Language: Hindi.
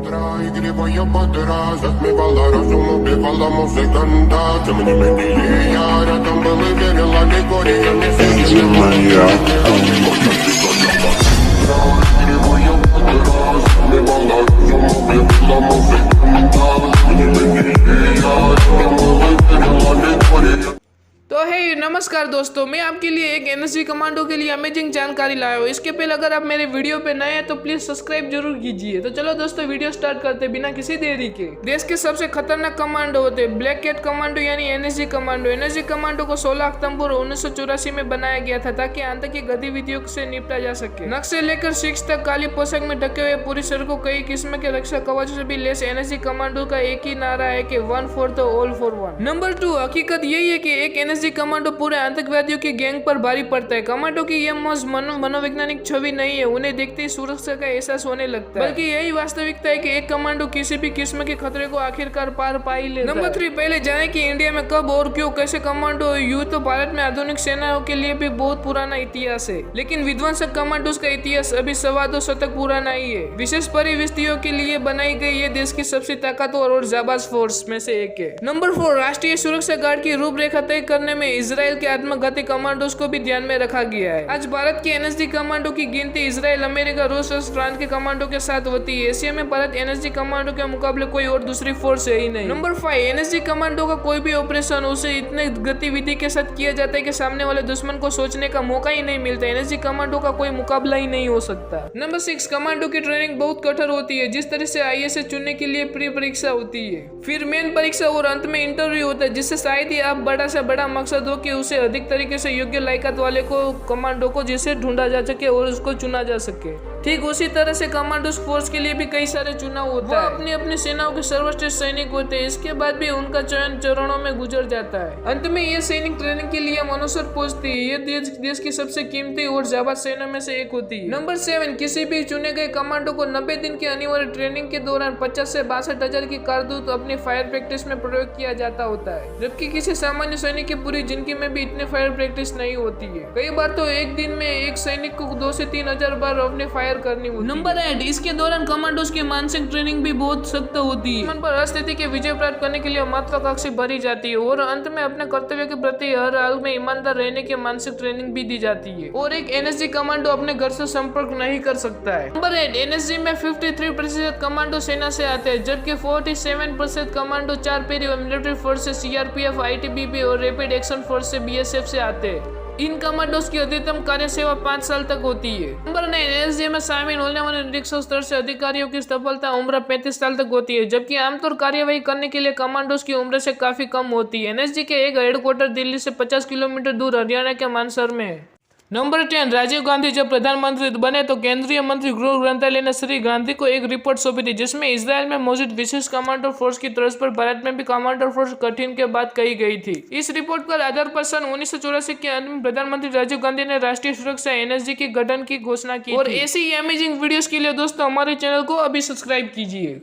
voglio potrà, затмевала разум, убивала музыканта. Тем не менее я рядом был и верил, а не горе, я не сидел. Voglio potrà, затмевала разум, убивала музыканта. Тем не менее я рядом был и верил, а не горе. तो है नमस्कार दोस्तों, मैं आपके लिए एक एनएसजी कमांडो के लिए अमेजिंग जानकारी लाया हूँ। इसके पहले अगर आप मेरे वीडियो पे नए हैं तो प्लीज सब्सक्राइब जरूर कीजिए। तो चलो दोस्तों वीडियो स्टार्ट करते बिना किसी देरी के। देश के सबसे खतरनाक कमांडो होते हैं ब्लैक कैट कमांडो यानी एनएसजी कमांडो। एनएसजी कमांडो को 16 अक्टूबर 1984 में बनाया गया था ताकि आतंकी गतिविधियों से निपटा जा सके। नक्श से लेकर सिक्स तक काली पोशाक में ढके हुए पूरी शरीर को कई किस्म के रक्षा कवचों से भी लेस एनएसजी कमांडो का एक ही नारा है कि 1 for the all for one। Number 2, हकीकत यही है कि एक एनएसजी कमांडो पूरे आतंकवादियों की गैंग पर भारी पड़ता है। कमांडो की यह मनोवैज्ञानिक छवि नहीं है, उन्हें देखते ही सुरक्षा का एहसास होने लगता है, बल्कि यही वास्तविकता है कि एक कमांडो किसी भी किस्म के खतरे को आखिरकार पार पा ही लेता है। नंबर 3, पहले जाने कि इंडिया में कब और क्यों कैसे कमांडो यूं तो भारत में आधुनिक सेनाओं के लिए भी बहुत पुराना इतिहास है, लेकिन विध्वंसक कमांडोज का इतिहास अभी 2.25 शतक पुराना ही है। विशेष परिस्थितियों के लिए बनाई गई ये देश की सबसे ताकतवर और जाबाज फोर्स में से एक है। नंबर 4, राष्ट्रीय सुरक्षा गार्ड की रूपरेखा तय करने में इजराइल के आत्मघाती कमांडोज को भी ध्यान में रखा गया है। आज भारत के एनएसजी कमांडो की गिनती इजराइल, अमेरिका, रूस और फ्रांस के कमांडो के साथ होती है। एशिया में भारत एनएसजी कमांडो के मुकाबले कोई और दूसरी फोर्स है ही नहीं। नंबर 5, एनएसजी कमांडो का कोई भी ऑपरेशन उसे इतने गतिविधि के साथ किया जाता है कि सामने वाले दुश्मन को सोचने का मौका ही नहीं मिलता। एनएसजी कमांडो का कोई मुकाबला ही नहीं हो सकता। नंबर 6, कमांडो की ट्रेनिंग बहुत कठोर होती है। जिस तरह से आईएएस चुनने के लिए प्री परीक्षा होती है, फिर मेन परीक्षा और अंत में इंटरव्यू होता है, जिससे शायद ही आप बड़ा से बड़ा मकसद हो कि उसे अधिक तरीके से योग्य लायकात वाले को कमांडो को जिसे ढूंढा जा सके और उसको चुना जा सके। ठीक उसी तरह से कमांडोज फोर्स के लिए भी कई सारे चुनाव होता है। अपनी अपनी सेनाओं के सर्वश्रेष्ठ सैनिक होते हैं, इसके बाद भी उनका चयन चरणों में गुजर जाता है। अंत में ये सैनिक ट्रेनिंग के लिए मनोसर पहुंचती है। ये देश की सबसे कीमती और जाबाज सेना में से एक होती है। नंबर 7, किसी भी चुने गए कमांडो को 90 दिन की अनिवार्य ट्रेनिंग के दौरान 50 से 62 हजार की कारतूस अपनी फायर प्रैक्टिस में प्रयोग किया जाता होता है, जबकि किसी सामान्य सैनिक की पूरी जिंदगी में भी इतने फायर प्रैक्टिस नहीं होती है। कई बार तो एक दिन में एक सैनिक को 2 से 3 हजार बार अपने फायर करनी होती है। नंबर 8, इसके दौरान कमांडोज की मानसिक ट्रेनिंग भी बहुत सख्त होती है। दुश्मन पर स्थिति के विजय प्राप्त करने के लिए महत्वाकांक्षी भरी जाती है और अंत में अपने कर्तव्य के प्रति हर हाल में ईमानदार रहने की मानसिक ट्रेनिंग भी दी जाती है। और एक एनएसजी कमांडो अपने घर से संपर्क नहीं कर सकता है। नंबर 8, एनएसजी में 53% कमांडो सेना से आते हैं, जबकि 47% कमांडो 4 पेरी मिलिट्री फोर्स से सीआरपीएफ, आईटीबीपी और रैपिड एक्शन फोर्स से बीएसएफ से आते हैं। इन कमांडोज की अधिकतम कार्य सेवा 5 साल तक होती है। नंबर 9, एनएसजी में शामिल होने वाले निरीक्षक स्तर से अधिकारियों की सफलता उम्र 35 साल तक होती है, जबकि आमतौर कार्यवाही करने के लिए कमांडोज की उम्र से काफी कम होती है। एनएसजी के एक हेडक्वार्टर दिल्ली से 50 किलोमीटर दूर हरियाणा के मानसर में है। नंबर 10, राजीव गांधी जब प्रधानमंत्री बने तो केंद्रीय मंत्री गृह ग्रंथालय ने श्री गांधी को एक रिपोर्ट सौंपी थी, जिसमें इजराइल में मौजूद विशेष कमांडो फोर्स की तर्ज पर भारत में भी कमांडो फोर्स गठन के बात कही गई थी। इस रिपोर्ट पर आधार पर सन 1984 के अंत में प्रधानमंत्री राजीव गांधी ने राष्ट्रीय सुरक्षा एनएसजी के गठन की घोषणा की। और ऐसी अमेजिंग वीडियोस के लिए दोस्तों हमारे चैनल को अभी सब्सक्राइब कीजिए।